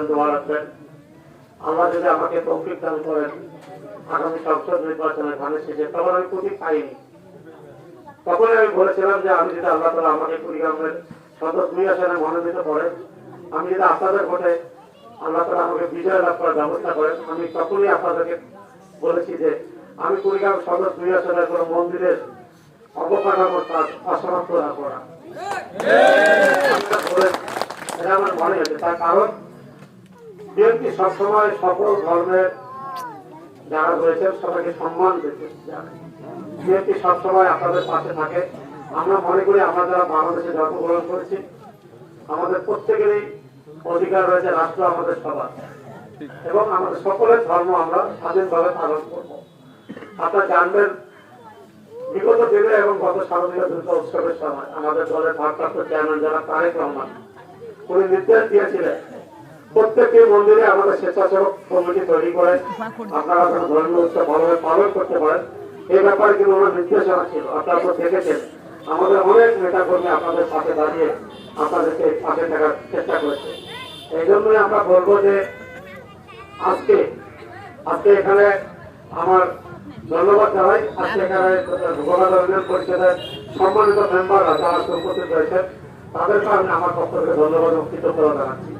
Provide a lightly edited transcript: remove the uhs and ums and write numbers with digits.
করবেন, দোয়া রাখবেন। আল্লাহ যদি আমাকে তৌফিক দান করেন আগামী সংসদ নির্বাচনে ধানের শেষে, তখন আমি প্রতীক পাইনি। তখন আমি বলেছিলাম যে আমি যদি আল্লাহ তাআলা আমাকে কুড়িগ্রামের সদর 2 আসনে মনোনীত করেন, আমি যদি আপনাদের ভোটে আল্লাহ তাআলা আমাকে বিজয় লাভ করার ব্যবস্থা করেন, আমি তখনই আপনাদেরকে বলেছি যে আমি কুড়িগ্রাম সদর 2 আসনের কোনো মন্দিরের অবকাঠামোর কাজ অসমাপ্ত রাখবো না। এটা আমার মনে হয়েছে। তার কারণ বিএনপি সবসময় সকল ধর্মের যারা রয়েছেন সবাইকে সম্মান দিতে জানে। বিএনপি সবসময় আপনাদের পাশে থাকে। আমরা মনে করি আমরা যারা বাংলাদেশে জন্মগ্রহণ করেছি আমাদের প্রত্যেকেরই অধিকার রয়েছে রাষ্ট্র আমাদের সবার, এবং আমাদের সকলের ধর্ম আমরা স্বাধীনভাবে পালন করব। আপনারা জানবেন বিগত দিনে এবং গত স্বাধীনতা যুদ্ধ উৎসবের সময় আমাদের দলের ভারপ্রাপ্ত চেয়ারম্যান যারা তারেক রহমান উনি নির্দেশ দিয়েছিলেন প্রত্যেকটি মন্দিরে আমাদের স্বেচ্ছাসেবক কমিটি তৈরি করে আপনারা ধর্মীয় উৎসব ভালোভাবে পালন করতে পারেন। এই ব্যাপারে কিন্তু ওনার নির্দেশনা ছিল। আপনারা তো দেখেছেন আমাদের অনেক নেতা কর্মী আপনাদের পাশে দাঁড়িয়ে আপনাদেরকে পাশে থাকার চেষ্টা করেছে। এই জন্যই আমরা বলবো যে আজকে এখানে আমার ধন্যবাদ জানাই। আজকে এখানে গোলাঘাট ইউনিয়ন পরিষদের সম্মানিত মেম্বাররা যারা উপস্থিত রয়েছেন তাদের কারণে আমার পক্ষ থেকে ধন্যবাদ ও কৃতজ্ঞতা জানাচ্ছি।